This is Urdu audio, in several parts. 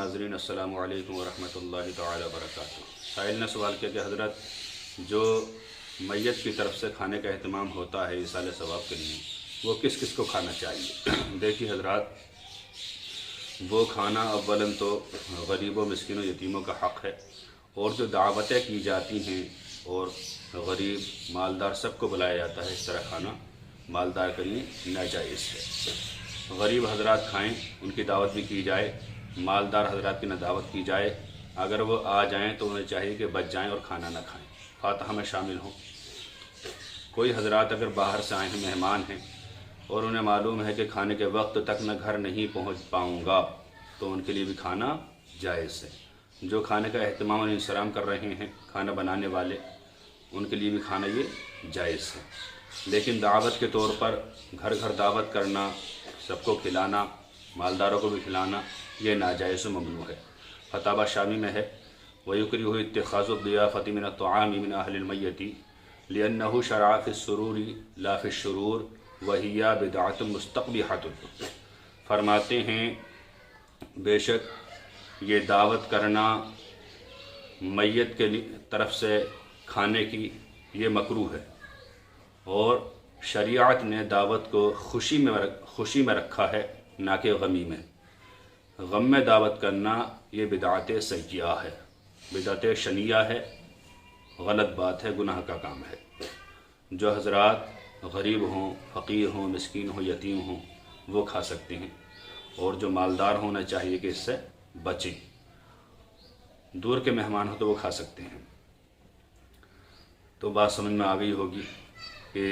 ناظرین السلام علیکم ورحمۃ اللہ تعالی وبرکاتہ۔ سائل نے سوال کیا کہ حضرت جو میت کی طرف سے کھانے کا اہتمام ہوتا ہے ایصال ثواب کے لیے وہ کس کس کو کھانا چاہیے؟ دیکھیے حضرات، وہ کھانا اولاً تو غریبوں مسکینوں یتیموں کا حق ہے، اور جو دعوتیں کی جاتی ہیں اور غریب مالدار سب کو بلایا جاتا ہے، اس طرح کھانا مالدار کے لیے ناجائز ہے۔ غریب حضرات کھائیں، ان کی دعوت بھی کی جائے، مالدار حضرات کی نہ دعوت کی جائے۔ اگر وہ آ جائیں تو انہیں چاہیے کہ بچ جائیں اور کھانا نہ کھائیں، فاتحہ میں شامل ہوں۔ کوئی حضرات اگر باہر سے آئے ہیں، مہمان ہیں، اور انہیں معلوم ہے کہ کھانے کے وقت تک میں گھر نہیں پہنچ پاؤں گا، تو ان کے لیے بھی کھانا جائز ہے۔ جو کھانے کا اہتمام اور انتظام کر رہے ہیں، کھانا بنانے والے، ان کے لیے بھی کھانا یہ جائز ہے۔ لیکن دعوت کے طور پر گھر گھر دعوت کرنا، سب کو کھلانا، مالداروں کو بھی کھلانا، یہ ناجائز و ممنوع ہے۔ فتاوی شامی میں ہے وَيُكْرِهُ اتِّخَاذُ الضِّيَافَةِ مِنَ الطَّعَامِ مِنْ أَهْلِ الْمَيِّتِ لِأَنَّهُ شَرَعَ فِي السُّرُورِ لَا فِي الشُّرُورِ وَهِيَ بِدْعَةٌ مُسْتَقْبِحَةٌ۔ فرماتے ہیں بے شک یہ دعوت کرنا میت کے طرف سے کھانے کی یہ مکروہ ہے، اور شریعت نے دعوت کو خوشی میں رکھا ہے، نہ کہ غمی میں۔ غم میں دعوت کرنا یہ بدعت سیئہ ہے، بدعت شنیعہ ہے، غلط بات ہے، گناہ کا کام ہے۔ جو حضرات غریب ہوں، فقیر ہوں، مسکین ہوں، یتیم ہوں، وہ کھا سکتے ہیں، اور جو مالدار ہونا چاہیے کہ اس سے بچیں۔ دور کے مہمان ہوں تو وہ کھا سکتے ہیں۔ تو بات سمجھ میں آ گئی ہوگی کہ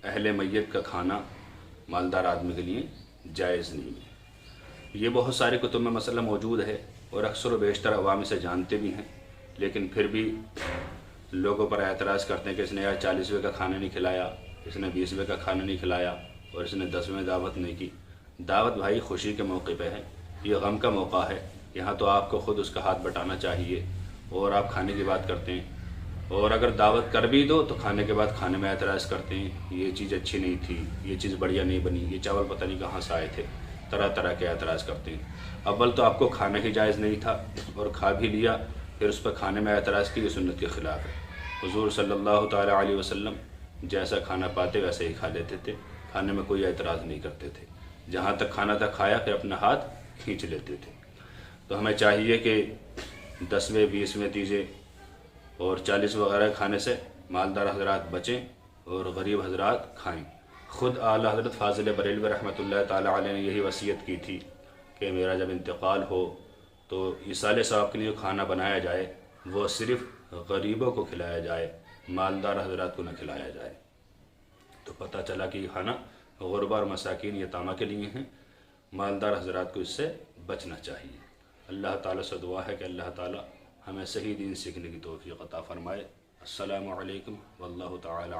اہل میت کا کھانا مالدار آدمی کے لیے جائز نہیں ہے۔ یہ بہت سارے کتب میں مسئلہ موجود ہے، اور اکثر و بیشتر عوام اسے جانتے بھی ہیں، لیکن پھر بھی لوگوں پر اعتراض کرتے ہیں کہ اس نے 40ویں کا کھانا نہیں کھلایا، اس نے 20ویں کا کھانا نہیں کھلایا، اور اس نے 10ویں دعوت نہیں کی۔ دعوت بھائی خوشی کے موقع پہ ہے، یہ غم کا موقع ہے، یہاں تو آپ کو خود اس کا ہاتھ بٹانا چاہیے، اور آپ کھانے کی بات کرتے ہیں۔ اور اگر دعوت کر بھی دو تو کھانے کے بعد کھانے میں اعتراض کرتے ہیں، یہ چیز اچھی نہیں تھی، یہ چیز بڑھیا نہیں بنی، یہ چاول پتہ نہیں کہاں سے آئے تھے، طرح طرح کے اعتراض کرتے ہیں۔ اول تو آپ کو کھانا ہی جائز نہیں تھا، اور کھا بھی لیا، پھر اس پر کھانے میں اعتراض کی، یہ سنت کے خلاف ہے۔ حضور صلی اللہ تعالیٰ علیہ وسلم جیسا کھانا پاتے ویسے ہی کھا لیتے تھے، کھانے میں کوئی اعتراض نہیں کرتے تھے، جہاں تک کھانا تھا کھایا، پھر اپنا ہاتھ کھینچ لیتے تھے۔ تو ہمیں چاہیے کہ 10ویں 20ویں 30 اور 40 وغیرہ کھانے سے مالدار حضرات بچیں اور غریب حضرات کھائیں۔ خود اعلیٰ حضرت فاضل بریلوی رحمۃ اللہ تعالیٰ علیہ نے یہی وصیت کی تھی کہ میرا جب انتقال ہو تو ایصال ثواب کے لیے کھانا بنایا جائے، وہ صرف غریبوں کو کھلایا جائے، مالدار حضرات کو نہ کھلایا جائے۔ تو پتہ چلا کہ یہ کھانا غربا اور مساکین یتامہ کے لیے ہیں، مالدار حضرات کو اس سے بچنا چاہیے۔ اللہ تعالیٰ سے دعا ہے کہ اللہ تعالیٰ ہمیں صحیح دین سیکھنے کی توفیق عطا فرمائے۔ السلام علیکم واللہ تعالیٰ علیہ